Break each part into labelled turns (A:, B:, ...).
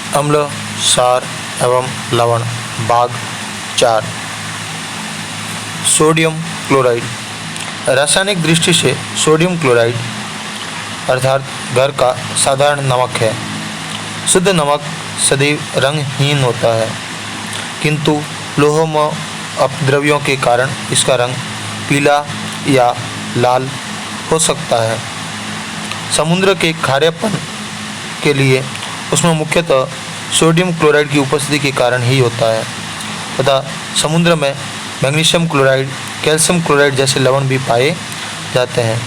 A: अम्ल, क्षार एवं लवण। भाग 4। Sodium chloride. रासायनिक दृष्टि से सोडियम क्लोराइड अर्थात घर का साधारण नमक है। शुद्ध नमक सदैव रंगहीन होता है, किंतु लोहोमय अपद्रव्यों के कारण इसका रंग पीला या लाल हो सकता है। समुद्र के खारेपन के लिए उसमें मुख्यतः सोडियम क्लोराइड की उपस्थिति के कारण ही होता है तथा समुद्र में मैग्नीशियम क्लोराइड, कैल्शियम क्लोराइड जैसे लवण भी पाए जाते हैं।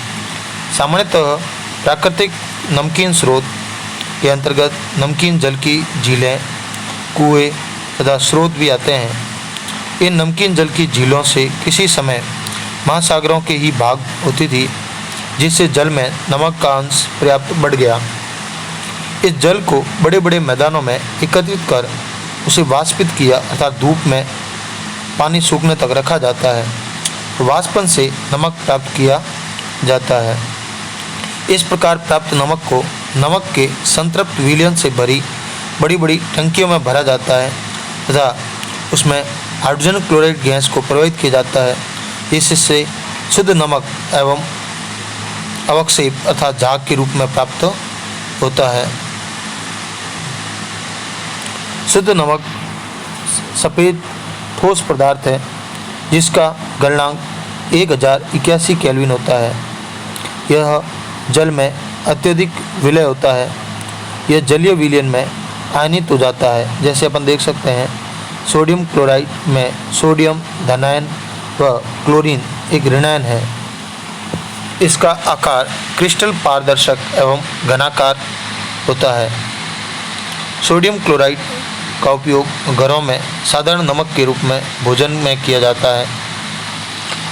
A: सामान्यतः प्राकृतिक नमकीन स्रोत के अंतर्गत नमकीन जल की झीलें, कुएं तथा स्रोत भी आते हैं। इन नमकीन जल की झीलों से किसी समय महासागरों के ही भाग होती थी, जिससे जल में नमक का अंश पर्याप्त बढ़ गया। इस जल को बड़े बड़े मैदानों में एकत्रित कर उसे वाष्पित किया अर्थात धूप में पानी सूखने तक रखा जाता है। वाष्पन से नमक प्राप्त किया जाता है। इस प्रकार प्राप्त नमक को नमक के संतृप्त विलयन से भरी बड़ी बड़ी टंकियों में भरा जाता है तथा उसमें हाइड्रोजन क्लोराइड गैस को प्रवाहित किया जाता है, जिससे शुद्ध नमक एवं अवक्षेप अर्थात झाग के रूप में प्राप्त होता है। शुद्ध नमक सफ़ेद ठोस पदार्थ है जिसका गलनांक 1081 केल्विन होता है। यह जल में अत्यधिक विलय होता है। यह जलीय विलयन में आयनित हो जाता है। जैसे अपन देख सकते हैं, सोडियम क्लोराइड में सोडियम धनायन व क्लोरीन एक ऋणायन है। इसका आकार क्रिस्टल पारदर्शक एवं घनाकार होता है। सोडियम क्लोराइड का उपयोग घरों में साधारण नमक के रूप में भोजन में किया जाता है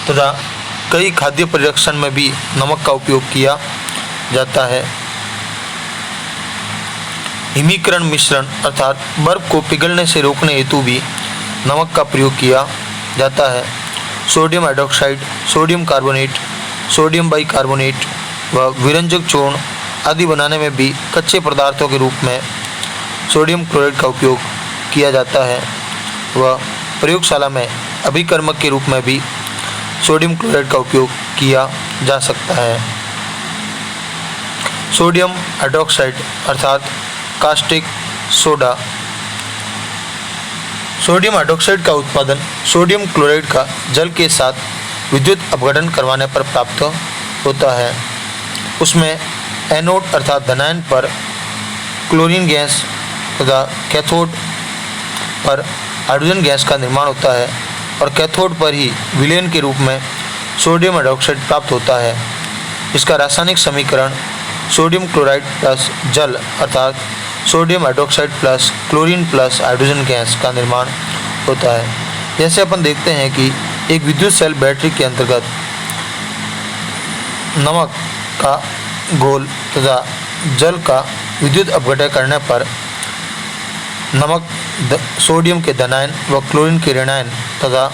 A: तथा कई खाद्य परिरक्षण में भी नमक का उपयोग किया जाता है। हिमीकरण मिश्रण अर्थात बर्फ को पिघलने से रोकने हेतु भी नमक का प्रयोग किया जाता है। Sodium hydroxide, sodium carbonate, sodium bicarbonate व विरंजक चूर्ण आदि बनाने में भी कच्चे पदार्थों के रूप में सोडियम क्लोराइड का उपयोग किया जाता है व प्रयोगशाला में अभिकर्मक के रूप में भी सोडियम क्लोराइड का उपयोग किया जा सकता है। सोडियम हाइड्रोक्साइड अर्थात कास्टिक सोडा। सोडियम हाइड्रोक्साइड का उत्पादन सोडियम क्लोराइड का जल के साथ विद्युत अपघटन करवाने पर प्राप्त होता है। उसमें एनोड अर्थात धनायन पर क्लोरीन गैस तथा कैथोड पर हाइड्रोजन गैस का निर्माण होता है और कैथोड पर ही विलयन के रूप में सोडियम हाइड्रोक्साइड प्राप्त होता है। इसका रासायनिक समीकरण सोडियम क्लोराइड प्लस जल अर्थात sodium hydroxide plus chlorine plus hydrogen gas का निर्माण होता है। जैसे अपन देखते हैं कि एक विद्युत सेल बैटरी के अंतर्गत नमक का घोल तथा जल का विद्युत अपघटन करने पर नमक सोडियम के धनायन व क्लोरीन के ऋणायन तथा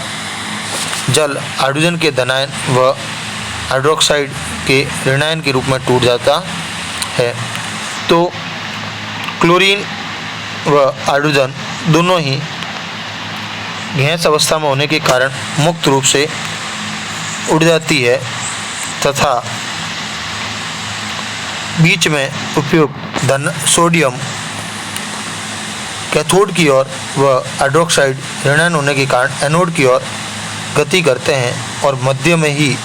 A: जल हाइड्रोजन के धनायन व हाइड्रोक्साइड के ऋणायन के रूप में टूट जाता है। तो क्लोरीन व हाइड्रोजन दोनों ही गैस अवस्था में होने के कारण मुक्त रूप से उड़ जाती है तथा बीच में उपयुक्त सोडियम कैथोड की ओर व हाइड्रोक्साइड ऋणायन होने के कारण एनोड की ओर गति करते हैं और मध्य में ही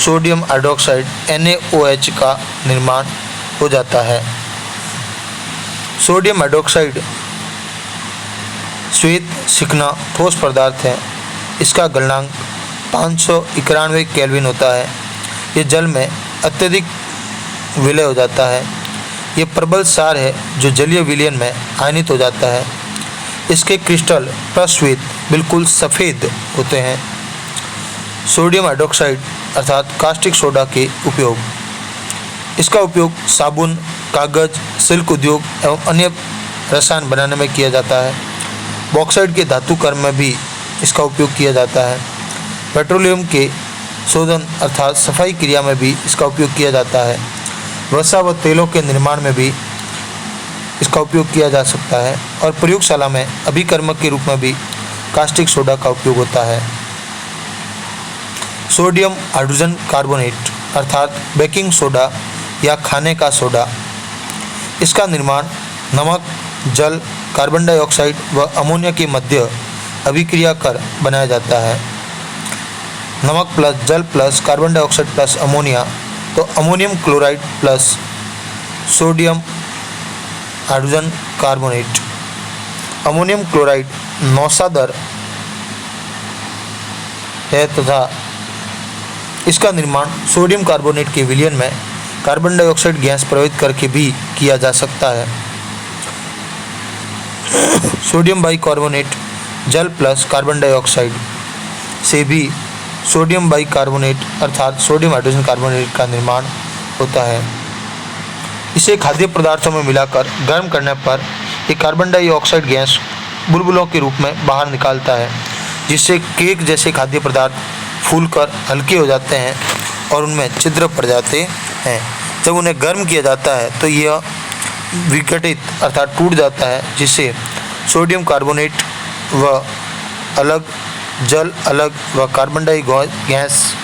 A: सोडियम हाइड्रोक्साइड NaOH का निर्माण हो जाता है। सोडियम हाइड्रोक्साइड श्वेत चिकना ठोस पदार्थ है। इसका गलनांक 591 केल्विन होता है। ये जल में अत्यधिक विलय हो जाता है। ये प्रबल क्षार है जो जलीय विलयन में आयनित हो जाता है। इसके क्रिस्टल प्रश्वेत बिल्कुल सफ़ेद होते हैं। सोडियम हाइड्रोक्साइड अर्थात कास्टिक सोडा के उपयोग। इसका उपयोग साबुन, कागज, सिल्क उद्योग एवं अन्य रसायन बनाने में किया जाता है। बॉक्साइड के धातु कर्म में भी इसका उपयोग किया जाता है। पेट्रोलियम के शोधन अर्थात सफाई क्रिया में भी इसका उपयोग किया जाता है। वसा व तेलों के निर्माण में भी इसका उपयोग किया जा सकता है और प्रयोगशाला में अभिकर्मक के रूप में भी कास्टिक सोडा का उपयोग होता है। सोडियम हाइड्रोजन कार्बोनेट अर्थात बेकिंग सोडा या खाने का सोडा, इसका निर्माण नमक, जल, कार्बन डाइऑक्साइड व अमोनिया के मध्य अभिक्रिया कर बनाया जाता है। नमक प्लस जल plus carbon dioxide plus ammonia, तो ammonium chloride plus sodium hydrogen carbonate. Ammonium chloride नौसादर है तथा इसका निर्माण सोडियम कार्बोनेट के विलयन में कार्बन डाइऑक्साइड गैस प्रवेश करके भी किया जा सकता है। सोडियम बाइकार्बोनेट जल प्लस कार्बन डाइऑक्साइड से भी सोडियम बाइकार्बोनेट अर्थात सोडियम हाइड्रोजन कार्बोनेट का निर्माण होता है। इसे खाद्य पदार्थों में मिलाकर गर्म करने पर ये कार्बन डाइऑक्साइड गैस बुलबुलों के रूप में बाहर निकालता है, जिससे केक जैसे खाद्य पदार्थ फूलकर हल्के हो जाते हैं और उनमें छिद्र पड़ जाते हैं। जब उन्हें गर्म किया जाता है तो यह विघटित अर्थात टूट जाता है, जिससे सोडियम कार्बोनेट व अलग, जल अलग व कार्बन गैस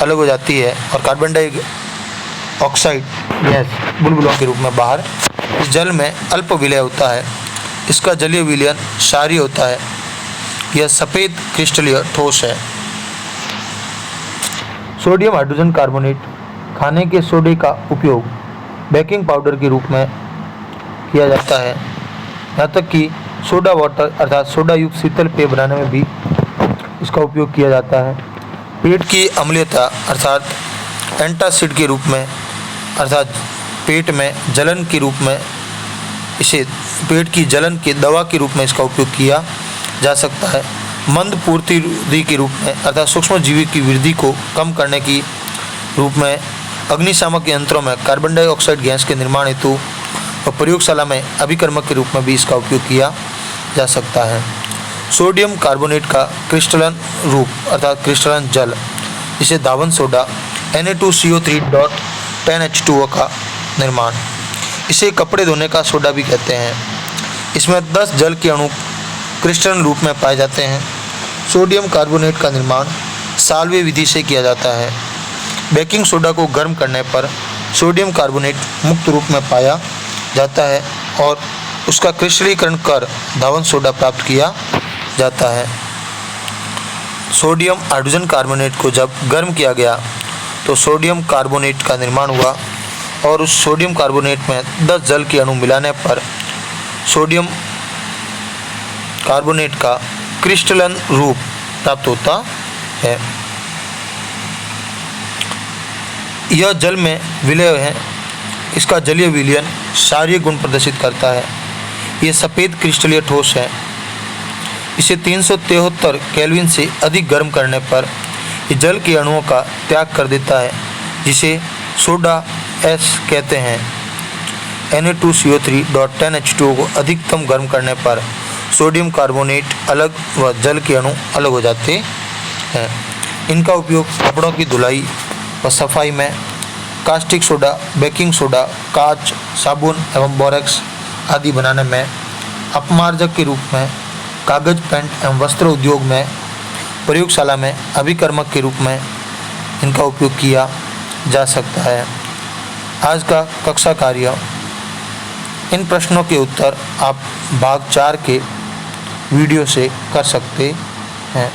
A: अलग हो जाती है और कार्बन डाइऑक्साइड गैस बुलबुलों के रूप में बाहर इस जल में अल्प विलय होता है। इसका जलीय विलयन क्षारीय होता है। यह सफ़ेद क्रिस्टलीय ठोस है। सोडियम हाइड्रोजन कार्बोनेट खाने के सोडे का उपयोग बेकिंग पाउडर के रूप में किया जाता है। यहाँ तक कि सोडा वाटर अर्थात सोडा युक्त शीतल पेय बनाने में भी इसका उपयोग किया जाता है। पेट की अम्लीयता अर्थात एंटासिड के रूप में अर्थात पेट में जलन के रूप में इसे पेट की जलन की दवा के रूप में इसका उपयोग किया जा सकता है। मंद पूर्ति के रूप में अर्थात सूक्ष्म जीवी की वृद्धि को कम करने की रूप में अग्निशामक यंत्रों में कार्बन डाइऑक्साइड गैस के निर्माण हेतु और प्रयोगशाला में अभिकर्मक के रूप में भी इसका उपयोग किया जा सकता है। सोडियम कार्बोनेट का क्रिस्टलन रूप अर्थात क्रिस्टलन जल, इसे दावन सोडा Na2CO3.10H2O का निर्माण, इसे कपड़े धोने का सोडा भी कहते हैं। इसमें 10 जल के अणु क्रिस्टलन रूप में पाए जाते हैं। सोडियम कार्बोनेट का निर्माण साल्वे विधि से किया जाता है। बेकिंग सोडा को गर्म करने पर सोडियम कार्बोनेट मुक्त रूप में पाया जाता है और उसका क्रिस्टलीकरण कर धावन सोडा प्राप्त किया जाता है। सोडियम हाइड्रोजन कार्बोनेट को जब गर्म किया गया तो सोडियम कार्बोनेट का निर्माण हुआ और उस सोडियम कार्बोनेट में 10 जल के अणु मिलाने पर सोडियम कार्बोनेट का क्रिस्टलन रूप प्राप्त होता है। यह जल में विलय है। इसका जलीय विलयन क्षारीय गुण प्रदर्शित करता है। यह सफ़ेद क्रिस्टलीय ठोस है। इसे 373 केल्विन से अधिक गर्म करने पर यह जल के अणुओं का त्याग कर देता है, जिसे सोडा एस कहते हैं। Na2CO3.10H2O को अधिकतम गर्म करने पर सोडियम कार्बोनेट अलग व जल के अणु अलग हो जाते हैं। इनका उपयोग कपड़ों की धुलाई व सफाई में, कास्टिक सोडा, बेकिंग सोडा, कांच, साबुन एवं बोरेक्स आदि बनाने में, अपमार्जक के रूप में, कागज, पेंट एवं वस्त्र उद्योग में, प्रयोगशाला में अभिकर्मक के रूप में इनका उपयोग किया जा सकता है। आज का कक्षा कार्य, इन प्रश्नों के उत्तर आप भाग 4 के वीडियो से कर सकते हैं।